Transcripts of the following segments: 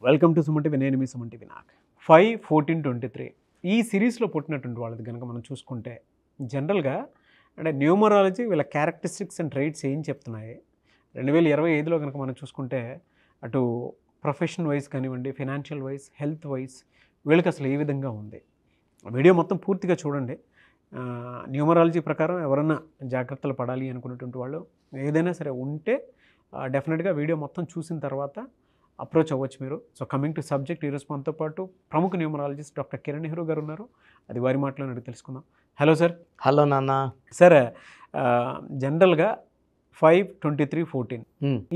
Welcome to Suman TV. నేను మీ Suman TV. నాకు 5-14-23 ఈ సిరీస్లో పుట్టినటువంటి వాళ్ళది కనుక మనం చూసుకుంటే జనరల్గా అంటే న్యూమరాలజీ వీళ్ళ క్యారెక్టరిస్టిక్స్ అండ్ ట్రైట్స్ ఏం చెప్తున్నాయి 2025లో కనుక మనం చూసుకుంటే అటు ప్రొఫెషన్ వైజ్ కానివ్వండి, ఫినాన్షియల్ వైజ్, హెల్త్ వైజ్ వీళ్ళకి అసలు ఏ విధంగా ఉంది. వీడియో మొత్తం పూర్తిగా చూడండి. న్యూమరాలజీ ప్రకారం ఎవరన్నా జాగ్రత్తలు పడాలి అనుకున్నటువంటి వాళ్ళు ఏదైనా సరే ఉంటే డెఫినెట్గా వీడియో మొత్తం చూసిన తర్వాత అప్రోచ్ అవ్వచ్చు మీరు. సో కమింగ్ టు సబ్జెక్ట్, ఈరోజు మనతో పాటు ప్రముఖ న్యూమరాలజిస్ట్ డాక్టర్ కిరణ్ నెహ్రూ గారు ఉన్నారు. అది వారి మాటలను అడిగి తెలుసుకుందాం. Hello sir. హలో నాన్న. సార్, జనరల్గా 5-23-14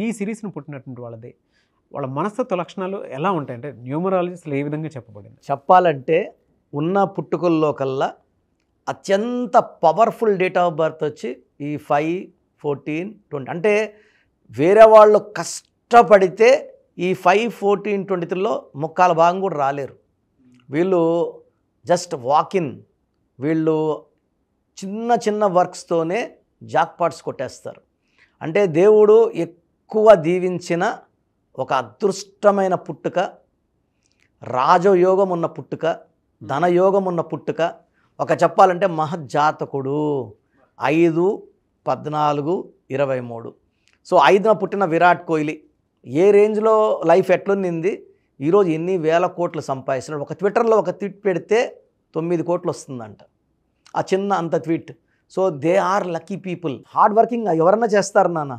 ఈ సిరీస్ని పుట్టినటువంటి వాళ్ళది వాళ్ళ మనస్తత్వ లక్షణాలు ఎలా ఉంటాయి అంటే న్యూమరాలజిస్ట్లో ఏ విధంగా చెప్పబడింది? చెప్పాలంటే ఉన్న పుట్టుకల్లో కల్లా అత్యంత పవర్ఫుల్ డేట్ ఆఫ్ బర్త్ వచ్చి ఈ 5-14-20. అంటే వేరే వాళ్ళు కష్టపడితే ఈ 5-14-23లో ముక్కాల భాగం కూడా రాలేరు. వీళ్ళు జస్ట్ వాకిన్. వీళ్ళు చిన్న చిన్న వర్క్స్తోనే జాక్పాట్స్ కొట్టేస్తారు. అంటే దేవుడు ఎక్కువ దీవించిన ఒక అదృష్టమైన పుట్టుక, రాజయోగం ఉన్న పుట్టుక, ధనయోగం ఉన్న పుట్టుక, ఒక చెప్పాలంటే మహజ్జాతకుడు. 5-14-23. సో 5న పుట్టిన విరాట్ కోహ్లీ ఏ రేంజ్లో లైఫ్ ఎట్లుంది, ఈరోజు ఎన్ని వేల కోట్లు సంపాదిస్తున్నాడు. ఒక ట్విట్టర్లో ఒక ట్వీట్ పెడితే 9 కోట్లు వస్తుందంట, ఆ చిన్న అంత tweet. So they are lucky people. Hard working ఎవరన్నా చేస్తారు నాన్న.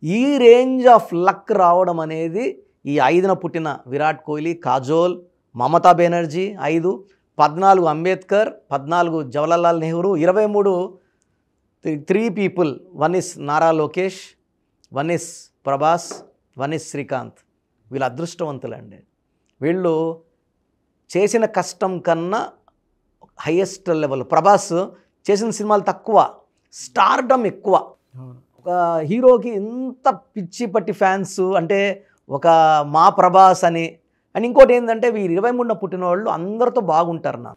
ఈ రేంజ్ ఆఫ్ లక్ రావడం అనేది ఈ 5న పుట్టిన Virat Kohli, Kajol, Mamata Banerjee 5, 14 Ambedkar, 14 Jawaharlal Nehru, 23 3 people. 1 is Nara Lokesh, 1 is Prabhas, 1 is Srikanth. వీళ్ళు అదృష్టవంతులండి. వీళ్ళు చేసిన కష్టం కన్నా హైయెస్ట్ లెవెల్. ప్రభాస్ చేసిన సినిమాలు తక్కువ, స్టార్డమ్ ఎక్కువ. ఒక హీరోకి ఎంత పిచ్చి పట్టి ఫ్యాన్స్ అంటే ఒక మా ప్రభాస్ అని. అండ్ ఇంకోటి ఏంటంటే వీరు 23న పుట్టిన వాళ్ళు అందరితో బాగుంటారు నా.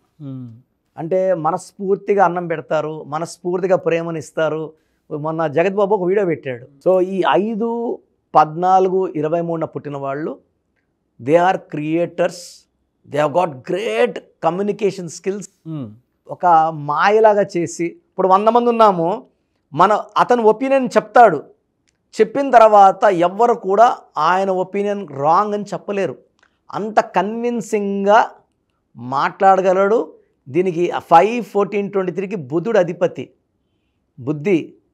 అంటే మనస్ఫూర్తిగా అన్నం పెడతారు, మనస్ఫూర్తిగా ప్రేమనిస్తారు. మొన్న జగత్ బాబు ఒక వీడియో పెట్టాడు. సో ఈ 5-14-23న పుట్టిన వాళ్ళు they are creators. They have got great communication skills. ఒక మాయలాగా చేసి ఇప్పుడు 100 మంది ఉన్నాము, అతని ఒపీనియన్ చెప్తాడు. చెప్పిన తర్వాత ఎవ్వరు కూడా ఆయన ఒపీనియన్ రాంగ్ అని చెప్పలేరు. అంత కన్విన్సింగ్గా మాట్లాడగలడు. దీనికి 5-14-23కి బుధుడు అధిపతి.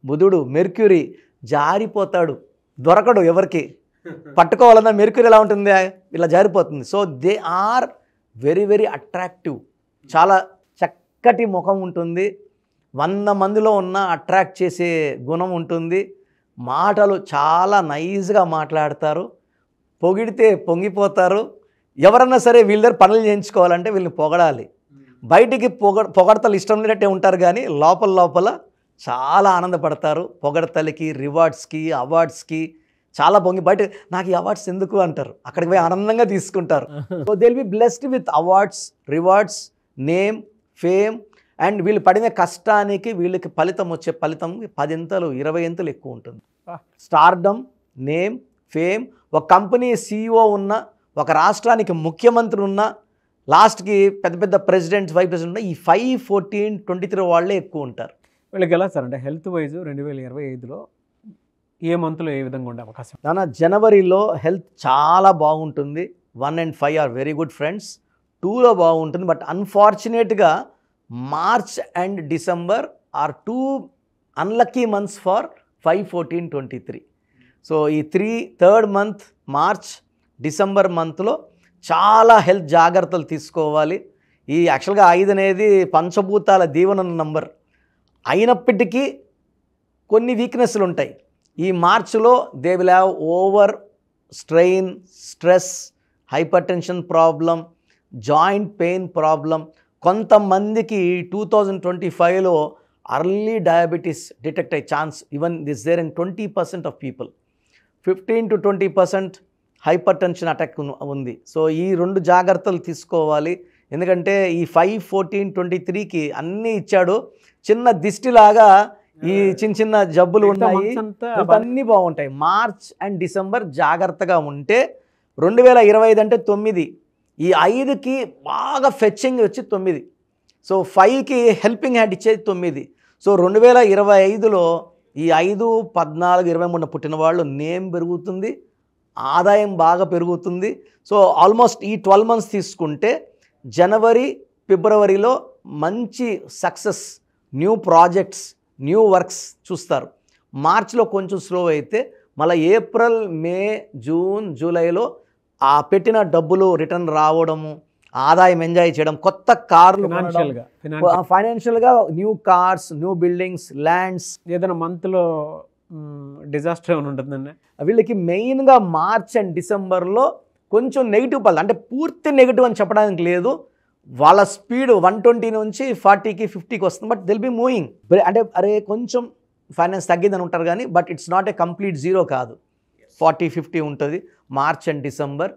బుధుడు మెర్క్యూరీ జారిపోతాడు, దొరకడు. ఎవరికి పట్టుకోవాలన్నా మెర్క్యూరీ ఎలా ఉంటుంది, ఇలా జారిపోతుంది. So they are very very attractive. చాలా చక్కటి ముఖం ఉంటుంది, 100 మందిలో ఉన్న అట్రాక్ట్ చేసే గుణం ఉంటుంది. మాటలు చాలా నైస్గా మాట్లాడతారు, పొగిడితే పొంగిపోతారు. ఎవరన్నా సరే వీళ్ళ దగ్గర పనులు చేయించుకోవాలంటే వీళ్ళని పొగడాలి. బయటికి పొగడతలు ఇష్టం లేనట్టే ఉంటారు, కానీ లోపల చాలా ఆనందపడతారు. పొగడతలకి, రివార్డ్స్కి, అవార్డ్స్కి చాలా పొంగి బయట నాకు ఈ అవార్డ్స్ ఎందుకు అంటారు, అక్కడికి పోయి ఆనందంగా తీసుకుంటారు. So they will be blessed with awards, rewards, name, fame. And వీళ్ళు పడిన కష్టానికి వీళ్ళకి ఫలితం వచ్చే ఫలితం 10 ఇంతలు 20 ఇంతలు ఎక్కువ ఉంటుంది. Stardom, name, fame. ఒక కంపెనీ CEO ఉన్న, ఒక రాష్ట్రానికి ముఖ్యమంత్రి ఉన్న, లాస్ట్కి పెద్ద పెద్ద ప్రెసిడెంట్స్, వైస్ ప్రెసిడెంట్ ఉన్న ఈ 5-14-23 వాళ్ళే ఎక్కువ ఉంటారు. వీళ్ళకి ఎలా సార్ అంటే హెల్త్ వైజ్ 2025లో ఏ మంత్లో ఏ విధంగా ఉండే అవకాశం? నాన్న జనవరిలో హెల్త్ చాలా బాగుంటుంది. 1 and 5 are very good friends. 2లో బాగుంటుంది. బట్ అన్ఫార్చునేట్గా March and December are 2 unlucky months for 5-14-23. So ఈ 3rd మంత్ మార్చ్ డిసెంబర్ మంత్లో చాలా హెల్త్ జాగ్రత్తలు తీసుకోవాలి. ఈ యాక్చువల్గా 5 అనేది పంచభూతాల దీవెన నంబర్ అయినప్పటికీ కొన్ని వీక్నెస్లు ఉంటాయి. ఈ మార్చ్లో they will have over strain, stress, hypertension problem, joint pain problem. కొంతమందికి 2025లో అర్లీ డయాబెటీస్ డిటెక్ట్ అయ్యే chance even this there in 20% of people. 15-20% hypertension attack ఉంది. సో ఈ 2 జాగ్రత్తలు తీసుకోవాలి. ఎందుకంటే ఈ 5-14-23కి అన్నీ ఇచ్చాడు. చిన్న దిష్టిలాగా ఈ చిన్న చిన్న జబ్బులు ఉన్నాయి, అన్నీ బాగుంటాయి. మార్చ్ అండ్ డిసెంబర్ జాగ్రత్తగా ఉంటే 2025 అంటే 9, ఈ 5కి బాగా ఫెచ్చింగ్ వచ్చి 9, సో 5కి హెల్పింగ్ హ్యాండ్ ఇచ్చేది 9. సో 2025లో ఈ 5, 14, 23 పుట్టిన వాళ్ళు నేమ్ పెరుగుతుంది, ఆదాయం బాగా పెరుగుతుంది. సో ఆల్మోస్ట్ ఈ 12 మంత్స్ తీసుకుంటే జనవరి, ఫిబ్రవరిలో మంచి success, new projects, new works చూస్తారు. మార్చ్లో కొంచెం స్లో అయితే మళ్ళీ ఏప్రిల్, మే, జూన్, జూలైలో ఆ పెట్టిన డబ్బులు రిటర్న్ రావడము, ఆదాయం ఎంజాయ్ చేయడం, కొత్త కార్లు, ఫైనాన్షియల్గా new cars, new buildings, lands. ఏదైనా మంత్లో డిజాస్టర్ ఏమైనా ఉంటుందండి? వీళ్ళకి మెయిన్గా మార్చ్ అండ్ డిసెంబర్లో కొంచెం నెగిటివ్ పళ్ళు, అంటే పూర్తి నెగిటివ్ అని చెప్పడానికి లేదు. వాళ్ళ స్పీడ్ 120 నుంచి 40కి 50కి వస్తుంది, బట్ దిల్ బి మూవింగ్. అంటే అరే కొంచెం ఫైనాన్స్ తగ్గిందని ఉంటారు కానీ, but it's not a complete zero కాదు, 40-50 ఉంటుంది మార్చ్ అండ్ డిసెంబర్.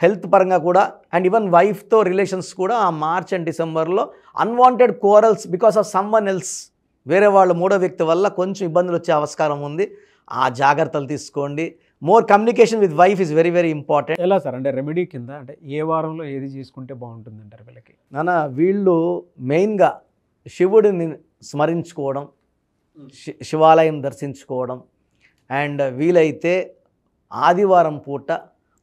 హెల్త్ పరంగా కూడా అండ్ ఈవెన్ వైఫ్తో రిలేషన్స్ కూడా ఆ మార్చ్ అండ్ డిసెంబర్లో unwanted corals because of someone else, వేరే వాళ్ళు మూడో వ్యక్తి వల్ల కొంచెం ఇబ్బందులు వచ్చే ఆస్కారం ఉంది. ఆ జాగ్రత్తలు తీసుకోండి. More communication with wife is very very important. ఎలా సార్, అంటే రెమెడీ కింద అంటే ఏ వారంలో ఏది చేసుకుంటే బాగుంటుంది అంటారు వీళ్ళకి? నాన్న వీళ్ళు మెయిన్గా శివుడిని స్మరించుకోవడం, శివాలయం దర్శించుకోవడం, అండ్ వీలైతే ఆదివారం పూట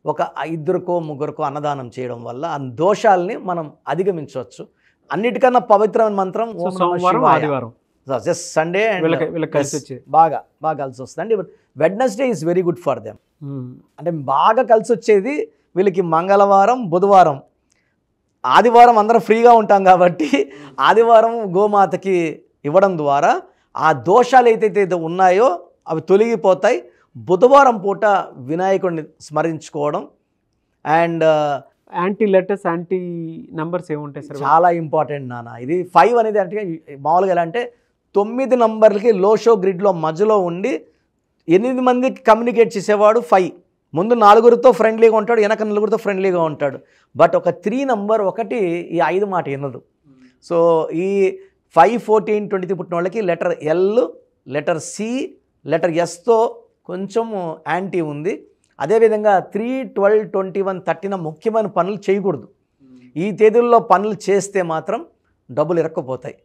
ఒక 2కో 3కో అన్నదానం చేయడం వల్ల ఆ దోషాలని మనం అధిగమించవచ్చు. అన్నిటికన్నా పవిత్రమైన మంత్రం సోమవారం, ఆదివారం, జస్ట్ సండే వీళ్ళకి కలిసి వచ్చేది, బాగా కలిసి వస్తుంది. Wednesday is very good for them. అంటే బాగా కలిసి వచ్చేది వీళ్ళకి మంగళవారం, బుధవారం. ఆదివారం అందరం ఫ్రీగా ఉంటాం కాబట్టి ఆదివారం గోమాతకి ఇవ్వడం ద్వారా ఆ దోషాలు ఏదైతే ఉన్నాయో అవి తొలగిపోతాయి. బుధవారం పూట వినాయకుడిని స్మరించుకోవడం and anti letters, anti numbers ఏముంటాయి సార్? చాలా ఇంపార్టెంట్ నాన్న. ఇది 5 అనేది అంటే మామూలుగా ఎలా అంటే 9 నంబర్లకి లో షో గ్రిడ్లో మధ్యలో ఉండి 8 మందికి కమ్యూనికేట్ చేసేవాడు 5. ముందు 4గురితో ఫ్రెండ్లీగా ఉంటాడు, వెనక 4గురితో ఫ్రెండ్లీగా ఉంటాడు. బట్ ఒక 3 నంబర్ ఒకటి ఈ 5 మాట వినదు. సో ఈ 5, 14, 23 పుట్టిన వాళ్ళకి letter L, letter C, letter ఎస్తో కొంచెము యాంటీ ఉంది. అదేవిధంగా 3, 12, 21, 13 ముఖ్యమైన పనులు చేయకూడదు. ఈ తేదీల్లో పనులు చేస్తే మాత్రం డబ్బులు ఇరక్కపోతాయి.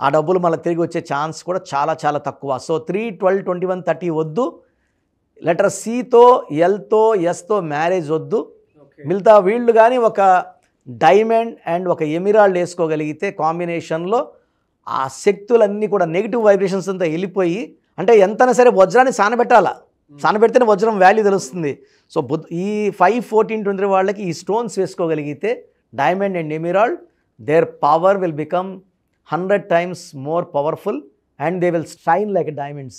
ఆ డబ్బులు మళ్ళీ తిరిగి వచ్చే ఛాన్స్ కూడా చాలా చాలా తక్కువ. సో 3, 12, 21, 30 వద్దు. లెటర్ సితో, ఎల్తో, ఎస్తో మ్యారేజ్ వద్దు. మిగతా వీళ్ళు కానీ ఒక డైమండ్ అండ్ ఒక ఎమిరాల్డ్ వేసుకోగలిగితే కాంబినేషన్లో ఆ శక్తులన్నీ కూడా నెగిటివ్ వైబ్రేషన్స్ అంతా వెళ్ళిపోయి, అంటే ఎంతైనా సరే వజ్రాన్ని సానబెట్టాలా, సానబెడితేనే వజ్రం వాల్యూ తెలుస్తుంది. సో ఈ 5, 14, 23 వాళ్ళకి ఈ స్టోన్స్ వేసుకోగలిగితే diamond and emerald, their power will become 100 times more powerful and they will shine like diamonds.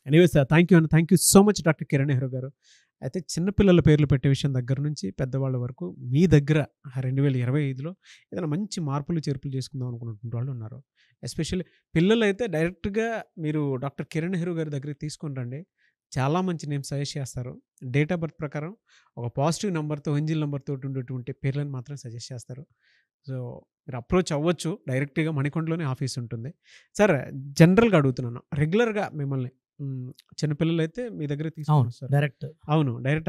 Anyway sir, thank you so much doctor Kiran Nehru గారు. అయితే చిన్నపిల్లల పేర్లు పెట్టే విషయం దగ్గర నుంచి పెద్దవాళ్ళ వరకు మీ దగ్గర 2025లో ఏదైనా మంచి మార్పులు చేర్పులు చేసుకుందాం అనుకున్నటువంటి వాళ్ళు ఉన్నారు. ఎస్పెషల్లీ పిల్లలు అయితే డైరెక్ట్గా మీరు డాక్టర్ కిరణ్ నెహ్రూ గారి దగ్గరికి తీసుకొని రండి. చాలా మంచి నేమ్ సజెస్ట్ చేస్తారు. డేట్ ఆఫ్ బర్త్ ప్రకారం ఒక పాజిటివ్ నెంబర్తో, ఏంజిల్ నెంబర్తో ఉండేటువంటి పేర్లను మాత్రం సజెస్ట్ చేస్తారు. సో మీరు అప్రోచ్ అవ్వచ్చు. డైరెక్ట్గా మణికొండలోనే ఆఫీస్ ఉంటుంది. సార్ జనరల్గా అడుగుతున్నాను, రెగ్యులర్గా మిమ్మల్ని చిన్నపిల్లలు అయితే మీ దగ్గర తీసుకుంటారు సార్? డైరెక్ట్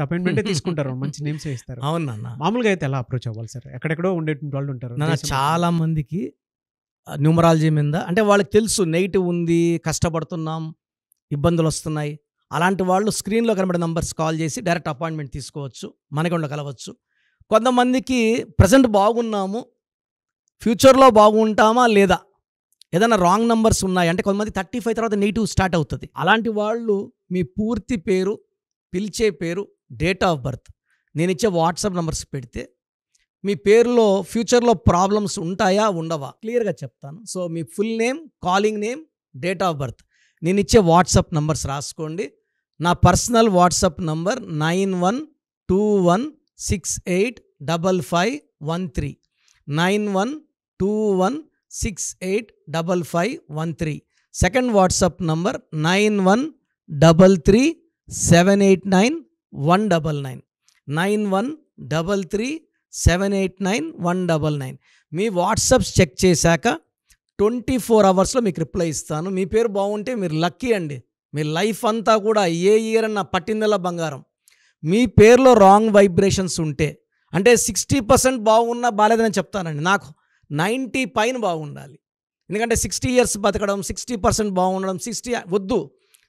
అపాయింట్మెంటే తీసుకుంటారు, మంచి నేమ్స్ ఇస్తారు. అవునన్నా. మామూలుగా అయితే ఎలా అప్రోచ్ అవ్వాలి సార్? ఎక్కడెక్కడో ఉండేటువంటి వాళ్ళు ఉంటారు. చాలా మందికి న్యూమరాలజీ మీద అంటే వాళ్ళకి తెలుసు నెగిటివ్ ఉంది, కష్టపడుతున్నాం, ఇబ్బందులు వస్తున్నాయి. అలాంటి వాళ్ళు స్క్రీన్లో కనబడే నంబర్స్ కాల్ చేసి డైరెక్ట్ అపాయింట్మెంట్ తీసుకోవచ్చు, మనకొండ కలవచ్చు. కొంతమందికి ప్రజెంట్ బాగున్నాము, ఫ్యూచర్లో బాగుంటామా లేదా, ఏదైనా రాంగ్ నంబర్స్ ఉన్నాయి అంటే కొంతమంది 35 తర్వాత నెగిటివ్ స్టార్ట్ అవుతుంది. అలాంటి వాళ్ళు మీ పూర్తి పేరు, పిలిచే పేరు, డేట్ ఆఫ్ బర్త్, నేను ఇచ్చే వాట్సాప్ నంబర్స్ పెడితే మీ పేరులో ఫ్యూచర్లో ప్రాబ్లమ్స్ ఉంటాయా ఉండవా క్లియర్గా చెప్తాను. So me full name, calling name, date of birth, నేను ఇచ్చే వాట్సాప్ నంబర్స్ రాసుకోండి. నా personal WhatsApp number 9121685513 9121685513. Second WhatsApp number 9133789199 9133789199. మీ వాట్సాప్స్ చెక్ చేశాక 24 అవర్స్లో మీకు రిప్లై ఇస్తాను. మీ పేరు బాగుంటే మీరు లక్కీ అండి. మీ లైఫ్ అంతా కూడా ఏ ఇయర్ అన్న పట్టిందల్లా బంగారం. మీ పేరులో రాంగ్ వైబ్రేషన్స్ ఉంటే, అంటే 60% బాగున్నా బాలేదని చెప్తానండి. నాకు 90 పైన బాగుండాలి. ఎందుకంటే 60 ఇయర్స్ బతకడం, 60% బాగుండడం, 60 వద్దు.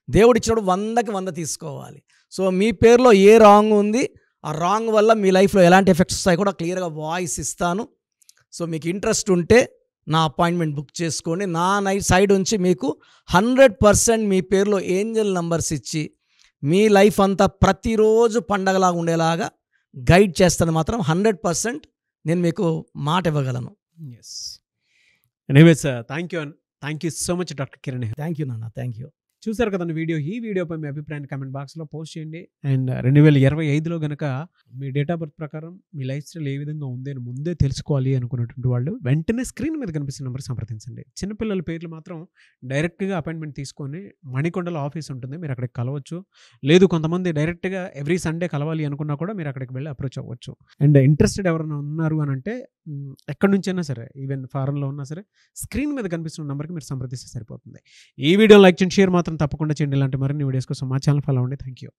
దేవుడిచ్చినప్పుడు 100కి 100 తీసుకోవాలి. సో మీ పేరులో ఏ రాంగ్ ఉంది, ఆ రాంగ్ వల్ల మీ లైఫ్లో ఎలాంటి ఎఫెక్ట్స్ వస్తాయి కూడా క్లియర్గా వాయిస్ ఇస్తాను. సో మీకు ఇంట్రెస్ట్ ఉంటే నా అపాయింట్మెంట్ బుక్ చేసుకోండి. నా సైడ్ నుంచి మీకు 100% మీ పేరులో ఏంజల్ నంబర్స్ ఇచ్చి మీ లైఫ్ అంతా ప్రతిరోజు పండగలాగా ఉండేలాగా గైడ్ చేస్తాను. మాత్రం 100% నేను మీకు మాట ఇవ్వగలను. Yes. Anyways thank you so much doctor Kiran. Thank you నాన్న, థ్యాంక్ యూ. చూసారు కదండి వీడియో. ఈ వీడియోపై మీ అభిప్రాయాన్ని కామెంట్ బాక్స్లో పోస్ట్ చేయండి. అండ్ 2025లో కనుక మీ డేట్ ఆఫ్ బర్త్ ప్రకారం మీ లైఫ్ స్టైల్ ఏ విధంగా ఉంది అని ముందే తెలుసుకోవాలి అనుకున్నటువంటి వాళ్ళు వెంటనే స్క్రీన్ మీద కనిపిస్తున్న నెంబర్ సంప్రదించండి. చిన్నపిల్లల పేర్లు మాత్రం డైరెక్ట్గా అపాయింట్మెంట్ తీసుకొని మణికొండలో ఆఫీస్ ఉంటుంది, మీరు అక్కడికి కలవచ్చు. లేదు కొంతమంది డైరెక్ట్గా ఎవ్రీ సండే కలవాలి అనుకున్నా కూడా మీరు అక్కడికి వెళ్ళి అప్రోచ్ అవ్వచ్చు. అండ్ ఇంట్రెస్టెడ్ ఎవరైనా ఉన్నారు అని అంటే ఎక్కడి నుంచైనా సరే, ఈవెన్ ఫారెన్లో ఉన్నా సరే, స్క్రీన్ మీద కనిపిస్తున్న నెంబర్కి మీరు సంప్రదిస్తే సరిపోతుంది. ఈ వీడియో లైక్ చేయండి, షేర్ మాత్రం తప్పకుండా చేయండి. ఇలాంటి మరిన్ని వీడియోస్ కోసం మా ఛానల్ ఫాలో అవ్వండి. Thank you.